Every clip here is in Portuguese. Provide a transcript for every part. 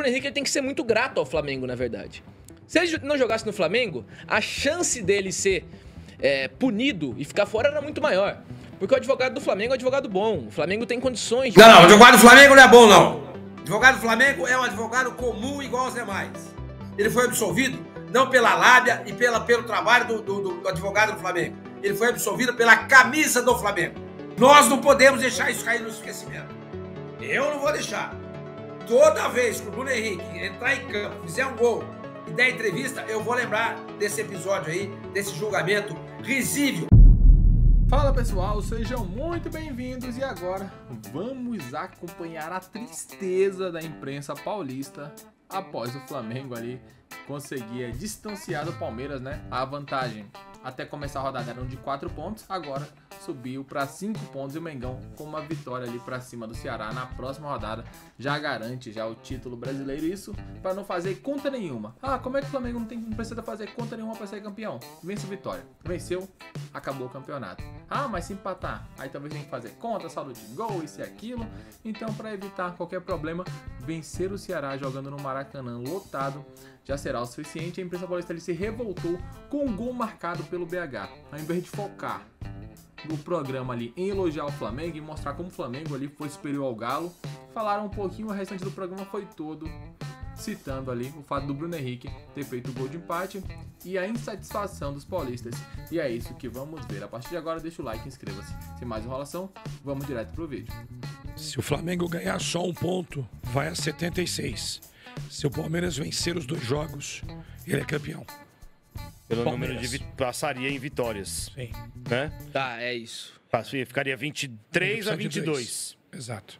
Bruno Henrique ele tem que ser muito grato ao Flamengo, na verdade. Se ele não jogasse no Flamengo, a chance dele ser punido e ficar fora era muito maior. Porque o advogado do Flamengo é um advogado bom. O Flamengo tem condições de... Não, o advogado do Flamengo não é bom, não. O advogado do Flamengo é um advogado comum igual aos demais. Ele foi absolvido não pela lábia e pelo trabalho do advogado do Flamengo. Ele foi absolvido pela camisa do Flamengo. Nós não podemos deixar isso cair no esquecimento. Eu não vou deixar. Toda vez que o Bruno Henrique entrar em campo, fizer um gol e der entrevista, eu vou lembrar desse episódio aí, desse julgamento risível. Fala pessoal, sejam muito bem-vindos e agora vamos acompanhar a tristeza da imprensa paulista após o Flamengo ali conseguir distanciar do Palmeiras, né? A vantagem até começar a rodada eram de 4 pontos, agora subiu para 5 pontos e o Mengão com uma vitória ali para cima do Ceará na próxima rodada já garante já o título brasileiro, isso para não fazer conta nenhuma. Ah, como é que o Flamengo não precisa fazer conta nenhuma para ser campeão? Vence vitória, venceu, acabou o campeonato. Ah, mas se empatar, aí talvez tem que fazer conta, saldo de gol, isso e aquilo. Então, para evitar qualquer problema, vencer o Ceará jogando no Maracanã lotado já será o suficiente. A imprensa paulista se revoltou com um gol marcado pelo BH. Ao invés de focar no programa ali em elogiar o Flamengo e mostrar como o Flamengo ali foi superior ao Galo, falaram um pouquinho, o restante do programa foi todo citando ali o fato do Bruno Henrique ter feito o gol de empate e a insatisfação dos paulistas. E é isso que vamos ver. A partir de agora, deixa o like e inscreva-se. Sem mais enrolação, vamos direto pro vídeo. Se o Flamengo ganhar só um ponto, vai a 76. Se o Palmeiras vencer os 2 jogos, ele é campeão. Pelo Palmeiras. número de passaria em vitórias. Sim. Né? Tá, é isso. Ficaria 23 a 22. Exato.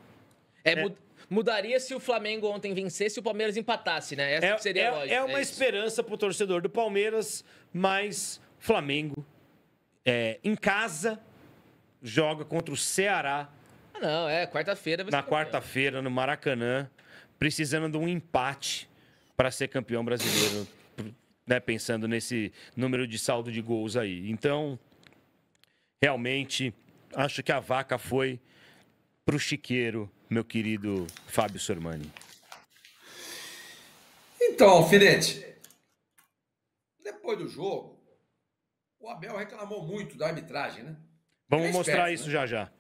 Mudaria se o Flamengo ontem vencesse e o Palmeiras empatasse, né? Essa seria a lógica. É uma esperança pro torcedor do Palmeiras, mas Flamengo em casa joga contra o Ceará. Ah, não, quarta-feira. Na quarta-feira, no Maracanã, precisando de um empate para ser campeão brasileiro, né, pensando nesse número de saldo de gols aí. Então, realmente, acho que a vaca foi pro chiqueiro, meu querido Fábio Sormani. Então, Alfinete, depois do jogo, o Abel reclamou muito da arbitragem, né? Vamos Ele é mostrar esperto, isso né? já já.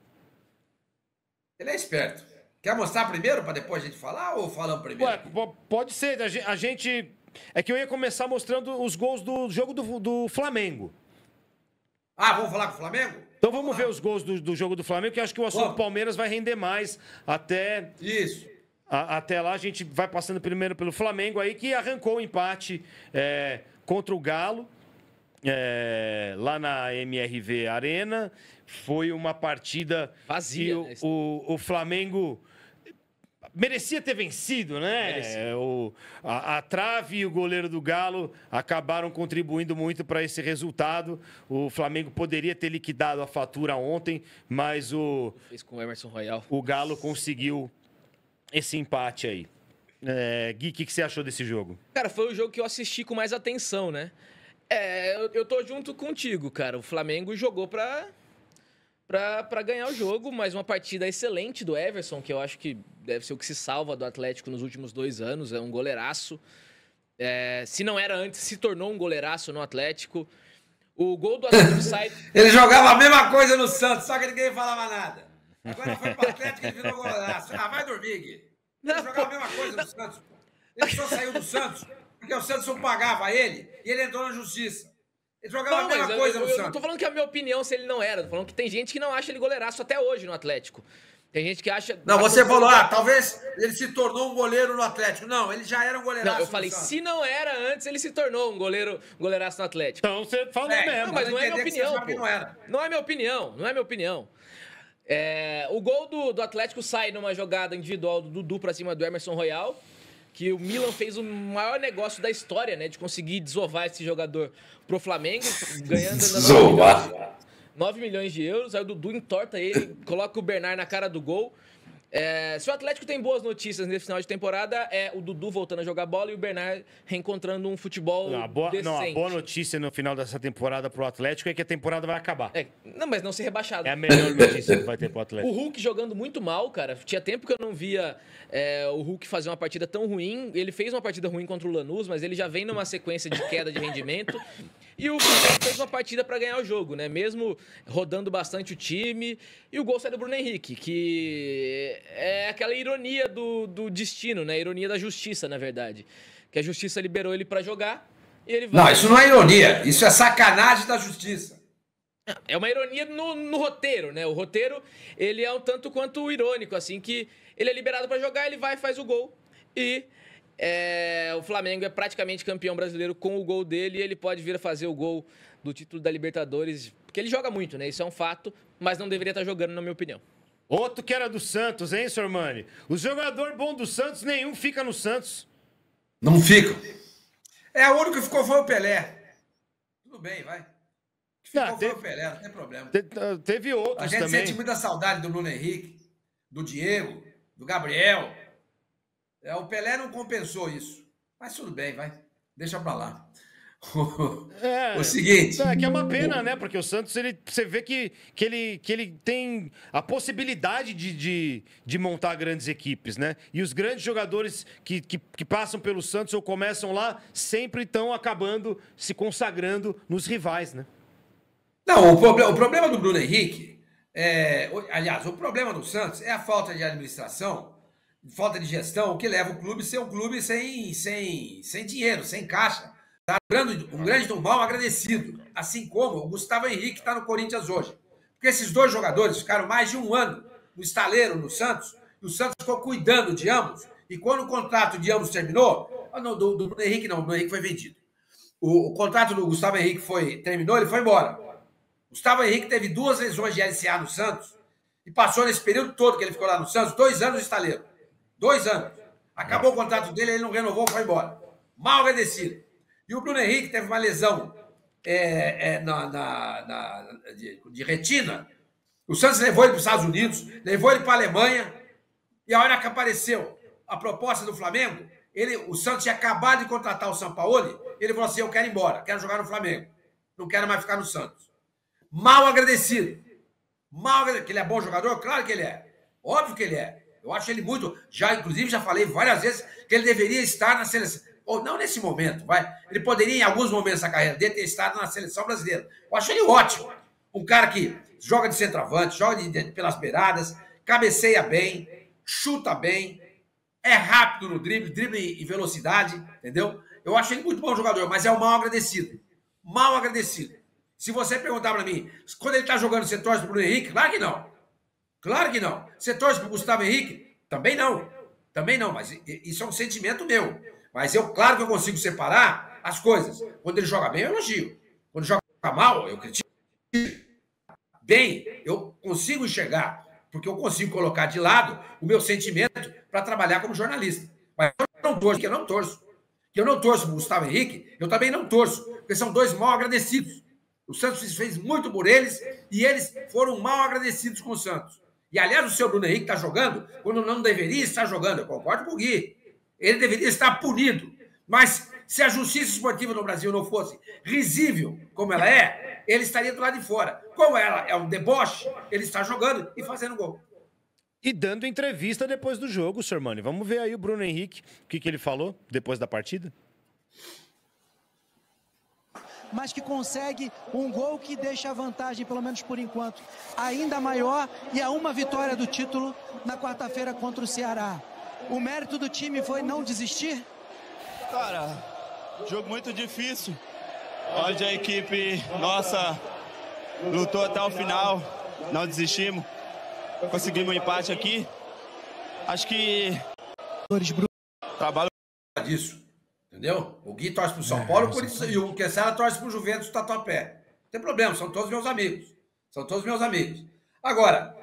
Ele é esperto. Quer mostrar primeiro para depois a gente falar ou falamos primeiro? Ué, pode ser. A gente... É que eu ia começar mostrando os gols do jogo do Flamengo. Ah, vamos falar com o Flamengo? Então vamos ver os gols do jogo do Flamengo, que eu acho que o assunto Vamos. Palmeiras vai render mais até... Isso. Até lá a gente vai passando primeiro pelo Flamengo aí, que arrancou o empate contra o Galo, lá na MRV Arena. Foi uma partida vazia. Que o Flamengo merecia ter vencido, né? A trave e o goleiro do Galo acabaram contribuindo muito para esse resultado. O Flamengo poderia ter liquidado a fatura ontem, mas fez com o Emerson Royal. O Galo conseguiu esse empate aí. Gui, o que você achou desse jogo? Cara, foi o jogo que eu assisti com mais atenção, né? Eu tô junto contigo, cara. O Flamengo jogou pra ganhar o jogo, mas uma partida excelente do Everson, que eu acho que deve ser o que se salva do Atlético nos últimos 2 anos. É um goleiraço. Se não era antes, se tornou um goleiraço no Atlético. O gol do Atlético sai... Ele jogava a mesma coisa no Santos, só que ninguém falava nada. Agora foi pro Atlético e ele virou goleiraço. Ah, vai dormir, Gui. Ele jogava a mesma coisa no Santos. Pô. Ele só saiu do Santos porque o Santos não pagava ele e ele entrou na justiça. Ele jogava a mesma coisa no Santos. Eu não tô falando que é a minha opinião se ele não era. Tô falando que tem gente que não acha ele goleiraço até hoje no Atlético. Tem gente que acha... Não, você falou, talvez ele se tornou um goleiro no Atlético. Não, ele já era um goleiraço. Não, eu falei, se não era antes, ele se tornou um goleiraço no Atlético. Então você falou mesmo. Não, mas não é minha opinião, pô. Não era. Não é minha opinião. O gol do Atlético sai numa jogada individual do Dudu pra cima do Emerson Royal, que o Milan fez o maior negócio da história, né? De conseguir desovar esse jogador pro Flamengo, ganhando 9 milhões de euros. Aí o Dudu entorta ele, coloca o Bernard na cara do gol. Se o Atlético tem boas notícias nesse final de temporada, é o Dudu voltando a jogar bola e o Bernard reencontrando um futebol decente. A boa notícia no final dessa temporada pro Atlético é que a temporada vai acabar. Não, mas não ser rebaixado. É a melhor notícia que vai ter pro Atlético. O Hulk jogando muito mal, cara. Tinha tempo que eu não via o Hulk fazer uma partida tão ruim. Ele fez uma partida ruim contra o Lanús, mas ele já vem numa sequência de queda de rendimento. E o Flamengo fez uma partida para ganhar o jogo, né? Mesmo rodando bastante o time. E o gol sai do Bruno Henrique, que é aquela ironia do destino, né? Ironia da justiça, na verdade. Que a justiça liberou ele para jogar e ele vai... Não, isso não é ironia. Isso é sacanagem da justiça. É uma ironia no roteiro, né? O roteiro, ele é um tanto quanto irônico, assim, que ele é liberado para jogar, ele vai e faz o gol. E o Flamengo é praticamente campeão brasileiro com o gol dele e ele pode vir a fazer o gol do título da Libertadores, porque ele joga muito, né? Isso é um fato, mas não deveria estar jogando, na minha opinião. Outro que era do Santos, hein, Sormani? O jogador bom do Santos, nenhum fica no Santos. Não fica. O único que ficou foi o Pelé. Tudo bem, vai. Foi o Pelé, não tem problema. Teve outros também. A gente sente muita saudade do Bruno Henrique, do Diego, do Gabriel. O Pelé não compensou isso. Mas tudo bem, vai. Deixa pra lá. O seguinte... que é uma pena, né? Porque o Santos, você vê que ele tem a possibilidade de montar grandes equipes, né? E os grandes jogadores que passam pelo Santos ou começam lá, sempre estão acabando se consagrando nos rivais, né? Não, o problema do Bruno Henrique, aliás, o problema do Santos é a falta de administração, falta de gestão, o que leva o clube a ser um clube sem dinheiro, sem caixa. Tá? Um grande do mal agradecido, assim como o Gustavo Henrique está no Corinthians hoje. Porque esses dois jogadores ficaram mais de um ano no estaleiro, no Santos, e o Santos ficou cuidando de ambos, e quando o contrato de ambos terminou, do Bruno Henrique não, o Bruno Henrique foi vendido. O contrato do Gustavo Henrique terminou, ele foi embora. Gustavo Henrique teve 2 lesões de LCA no Santos e passou nesse período todo que ele ficou lá no Santos, 2 anos no estaleiro. 2 anos. Acabou o contrato dele, ele não renovou, foi embora. Mal agradecido. E o Bruno Henrique teve uma lesão de retina. O Santos levou ele para os Estados Unidos, levou ele para a Alemanha, e a hora que apareceu a proposta do Flamengo, o Santos tinha acabado de contratar o Sampaoli, ele falou assim, eu quero ir embora, quero jogar no Flamengo, não quero mais ficar no Santos. Mal agradecido. Que ele é bom jogador? Claro que ele é. Óbvio que ele é. Eu acho ele muito... Inclusive, já falei várias vezes que ele deveria estar na seleção. Ou não nesse momento, vai. Ele poderia, em alguns momentos da carreira dele, ter estado na seleção brasileira. Eu acho ele ótimo. Um cara que joga de centroavante, joga pelas beiradas, cabeceia bem, chuta bem, é rápido no drible e velocidade, entendeu? Eu acho ele muito bom jogador, mas é um mal agradecido. Mal agradecido. Se você perguntar para mim, quando ele está jogando, você torce para o Bruno Henrique? Claro que não. Claro que não. Você torce para o Gustavo Henrique? Também não. Também não, mas isso é um sentimento meu. Mas claro que eu consigo separar as coisas. Quando ele joga bem, eu elogio. Quando joga mal, eu critico. Bem, eu consigo enxergar, porque eu consigo colocar de lado o meu sentimento para trabalhar como jornalista. Mas eu não torço, porque eu não torço. Que eu não torço para o Gustavo Henrique, eu também não torço, porque são 2 mal agradecidos. O Santos fez muito por eles e eles foram mal agradecidos com o Santos. E, aliás, o seu Bruno Henrique está jogando quando não deveria estar jogando. Eu concordo com o Gui. Ele deveria estar punido. Mas se a justiça esportiva no Brasil não fosse risível como ela é, ele estaria do lado de fora. Como ela é um deboche, ele está jogando e fazendo gol. E dando entrevista depois do jogo, Sormani. Vamos ver aí o Bruno Henrique, o que ele falou depois da partida. Mas que consegue um gol que deixa a vantagem, pelo menos por enquanto, ainda maior e a uma vitória do título na quarta-feira contra o Ceará. O mérito do time foi não desistir? Cara, jogo muito difícil, onde a equipe nossa lutou até o final, não desistimos, conseguimos um empate aqui. Acho que trabalho disso. Entendeu? O Gui torce pro São Paulo e o Kessara torce pro Juventus do Tatuapé. Não tem problema, são todos meus amigos. São todos meus amigos. Agora,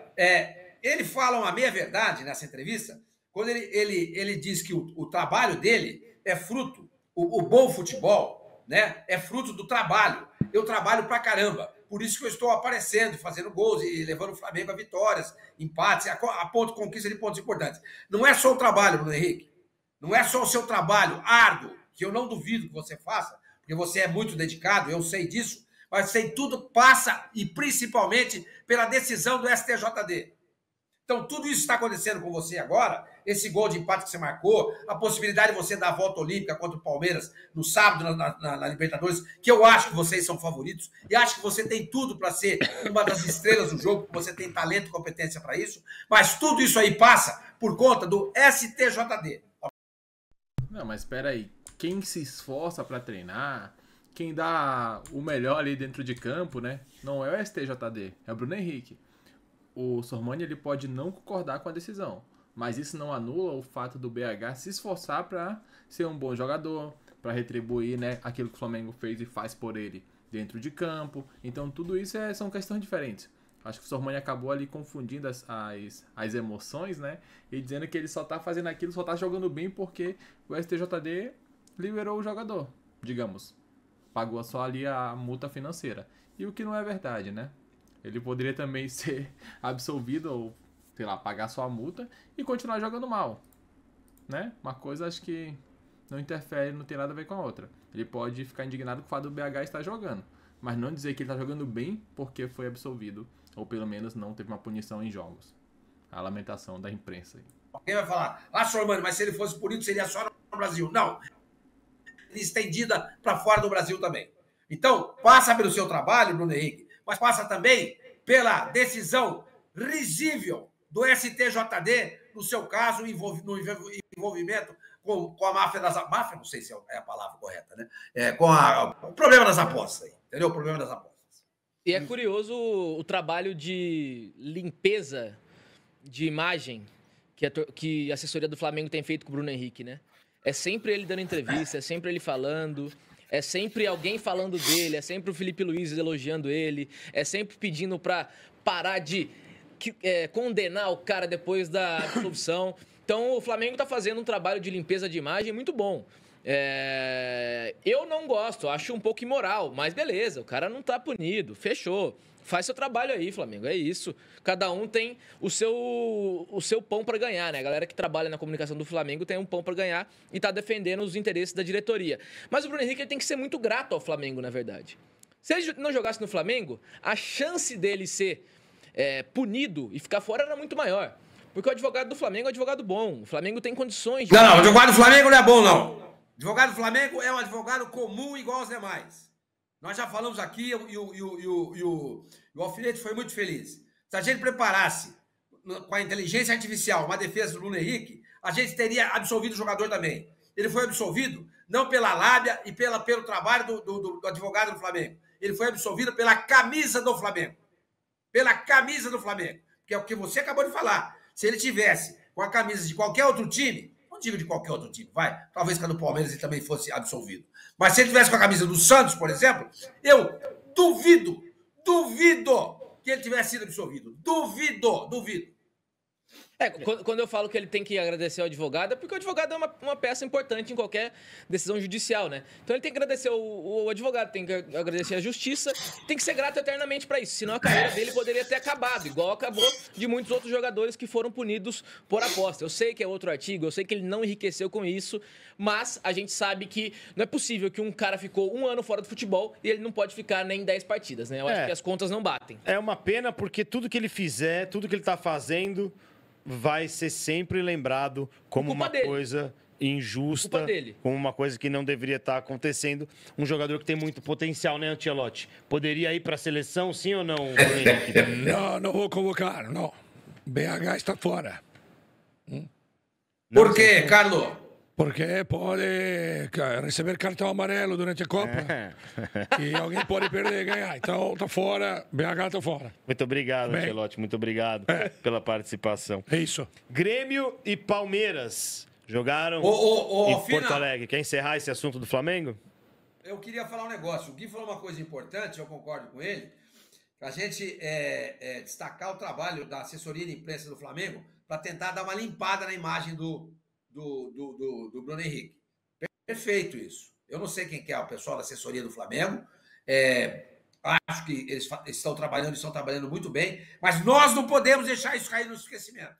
ele fala uma meia-verdade nessa entrevista, quando ele diz que o trabalho dele é fruto, o bom futebol, né, é fruto do trabalho. Eu trabalho pra caramba. Por isso que eu estou aparecendo, fazendo gols e levando o Flamengo a vitórias, empates, a conquista de pontos importantes. Não é só o trabalho, Bruno Henrique. Não é só o seu trabalho árduo, que eu não duvido que você faça, porque você é muito dedicado, eu sei disso, mas sei tudo passa e principalmente pela decisão do STJD. Então, tudo isso está acontecendo com você agora, esse gol de empate que você marcou, a possibilidade de você dar a volta olímpica contra o Palmeiras no sábado na Libertadores, que eu acho que vocês são favoritos, e acho que você tem tudo para ser uma das estrelas do jogo, porque você tem talento e competência para isso, mas tudo isso aí passa por conta do STJD. Não, mas espera aí. Quem se esforça para treinar, quem dá o melhor ali dentro de campo, né? Não é o STJD, é o Bruno Henrique. O Sormani, ele pode não concordar com a decisão, mas isso não anula o fato do BH se esforçar para ser um bom jogador, para retribuir, né, aquilo que o Flamengo fez e faz por ele dentro de campo. Então tudo isso são questões diferentes. Acho que o Sormani acabou ali confundindo as emoções, né, e dizendo que ele só tá fazendo aquilo, só tá jogando bem porque o STJD liberou o jogador, digamos. Pagou só ali a multa financeira. E o que não é verdade, né? Ele poderia também ser absolvido ou, sei lá, pagar só a multa e continuar jogando mal, né? Uma coisa acho que não interfere, não tem nada a ver com a outra. Ele pode ficar indignado com o fato do BH estar jogando, mas não dizer que ele está jogando bem porque foi absolvido ou pelo menos não teve uma punição em jogos. A lamentação da imprensa aí. Alguém vai falar, Sormani, mas se ele fosse punido seria só no Brasil. Não. Estendida para fora do Brasil também. Então, passa pelo seu trabalho, Bruno Henrique, mas passa também pela decisão risível do STJD, no seu caso, no envolvimento com a máfia das apostas. Máfia, não sei se é a palavra correta, né? Com o problema das apostas aí, entendeu? O problema das apostas. E é curioso o trabalho de limpeza de imagem que a assessoria do Flamengo tem feito com o Bruno Henrique, né? É sempre ele dando entrevista, é sempre ele falando, é sempre alguém falando dele, é sempre o Felipe Luiz elogiando ele, é sempre pedindo para parar de condenar o cara depois da absolvição. Então o Flamengo está fazendo um trabalho de limpeza de imagem muito bom. Eu não gosto, acho um pouco imoral, mas beleza, o cara não tá punido, fechou. Faz seu trabalho aí, Flamengo, é isso. Cada um tem o seu pão para ganhar, né? A galera que trabalha na comunicação do Flamengo tem um pão para ganhar e tá defendendo os interesses da diretoria. Mas o Bruno Henrique ele tem que ser muito grato ao Flamengo, na verdade. Se ele não jogasse no Flamengo, a chance dele ser punido e ficar fora era muito maior. Porque o advogado do Flamengo é um advogado bom. O Flamengo tem condições de... Não, o advogado do Flamengo não é bom, não. O advogado do Flamengo é um advogado comum igual aos demais. Nós já falamos aqui e o Alfinete foi muito feliz. Se a gente preparasse com a inteligência artificial uma defesa do Bruno Henrique, a gente teria absolvido o jogador também. Ele foi absolvido não pela lábia e pelo trabalho do advogado do Flamengo. Ele foi absolvido pela camisa do Flamengo. Pela camisa do Flamengo. Que é o que você acabou de falar. Se ele tivesse com a camisa de qualquer outro time, não digo de qualquer outro time, vai, talvez que a do Palmeiras ele também fosse absolvido. Mas se ele tivesse com a camisa do Santos, por exemplo, eu duvido que ele tivesse sido absolvido. Duvido. Quando eu falo que ele tem que agradecer ao advogado, é porque o advogado é uma peça importante em qualquer decisão judicial, né? Então ele tem que agradecer o advogado, tem que agradecer a justiça, tem que ser grato eternamente para isso, senão a carreira dele poderia ter acabado, igual acabou de muitos outros jogadores que foram punidos por aposta. Eu sei que é outro artigo, eu sei que ele não enriqueceu com isso, mas a gente sabe que não é possível que um cara ficou 1 ano fora do futebol e ele não pode ficar nem 10 partidas, né? Eu acho que as contas não batem. É uma pena porque tudo que ele fizer, tudo que ele tá fazendo... vai ser sempre lembrado como uma coisa injusta, como uma coisa que não deveria estar acontecendo. Um jogador que tem muito potencial, né, Ancelotti? Poderia ir para a seleção, sim ou não, Henrique? Não vou convocar, não. BH está fora. Por quê, Carlos? Porque pode receber cartão amarelo durante a Copa e alguém pode perder e ganhar. Então, tá fora, BH tá fora. Muito obrigado, Ancelotti. Muito obrigado pela participação. É isso. Grêmio e Palmeiras jogaram em Porto Alegre. Quer encerrar esse assunto do Flamengo? Eu queria falar um negócio. O Gui falou uma coisa importante, eu concordo com ele, pra gente destacar o trabalho da assessoria de imprensa do Flamengo para tentar dar uma limpada na imagem do Bruno Henrique. Perfeito isso. Eu não sei quem que é o pessoal da assessoria do Flamengo. Acho que eles estão trabalhando muito bem, mas nós não podemos deixar isso cair no esquecimento.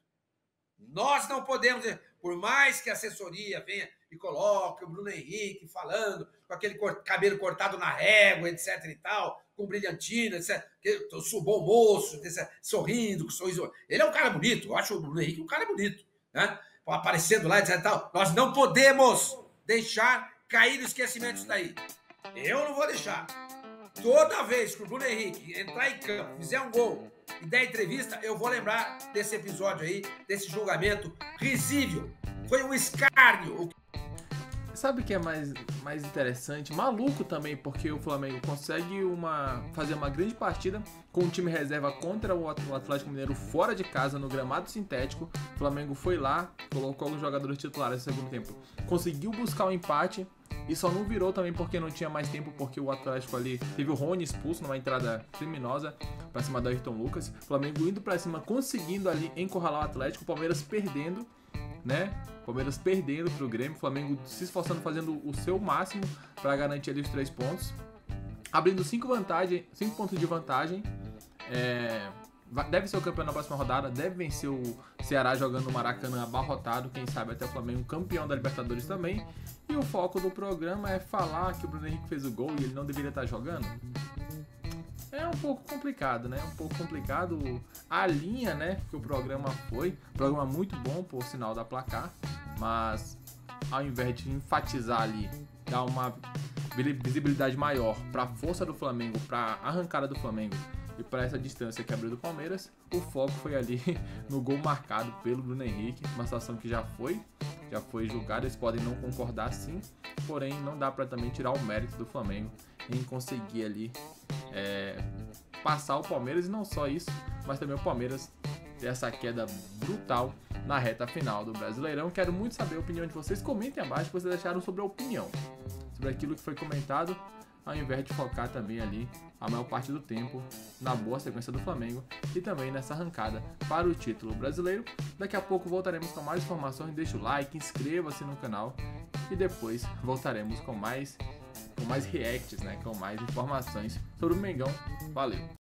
Nós não podemos, por mais que a assessoria venha e coloque o Bruno Henrique falando, com aquele cabelo cortado na régua, etc e tal, com brilhantina, etc, bom moço, etc, sorrindo, com sorriso. Ele é um cara bonito, eu acho o Bruno Henrique um cara bonito, né? Aparecendo lá, etc e tal. Nós não podemos deixar cair no esquecimento isso daí. Eu não vou deixar. Toda vez que o Bruno Henrique entrar em campo, fizer um gol e der entrevista, eu vou lembrar desse episódio aí, desse julgamento risível. Foi um escárnio. Sabe o que é mais interessante? Maluco também, porque o Flamengo consegue fazer uma grande partida com o time reserva contra o Atlético Mineiro fora de casa, no gramado sintético. O Flamengo foi lá, colocou os jogadores titulares no segundo tempo, conseguiu buscar o empate e só não virou também porque não tinha mais tempo, porque o Atlético ali teve o Rony expulso numa entrada criminosa pra cima do Ayrton Lucas. O Flamengo indo pra cima, conseguindo ali encurralar o Atlético, o Palmeiras perdendo, né? Palmeiras perdendo pro Grêmio, Flamengo se esforçando, fazendo o seu máximo para garantir ali os 3 pontos, abrindo 5 pontos de vantagem. Deve ser o campeão na próxima rodada, deve vencer o Ceará jogando no Maracanã abarrotado, quem sabe até o Flamengo campeão da Libertadores também. E o foco do programa é falar que o Bruno Henrique fez o gol e ele não deveria estar jogando. É um pouco complicado, né? Um pouco complicado a linha, né? Que o programa foi. Programa muito bom, por sinal da placar. Mas ao invés de enfatizar ali, dar uma visibilidade maior para a força do Flamengo, para a arrancada do Flamengo e para essa distância que abriu do Palmeiras, o foco foi ali no gol marcado pelo Bruno Henrique. Uma situação que já foi julgada. Eles podem não concordar sim, porém não dá para também tirar o mérito do Flamengo em conseguir ali passar o Palmeiras, e não só isso, mas também o Palmeiras ter essa queda brutal na reta final do Brasileirão. Quero muito saber a opinião de vocês. Comentem abaixo o que vocês acharam sobre a opinião, sobre aquilo que foi comentado, ao invés de focar também ali a maior parte do tempo na boa sequência do Flamengo e também nessa arrancada para o título brasileiro. Daqui a pouco voltaremos com mais informações. Deixa o like, inscreva-se no canal e depois voltaremos com mais reacts, né? Com mais informações sobre o Mengão. Valeu!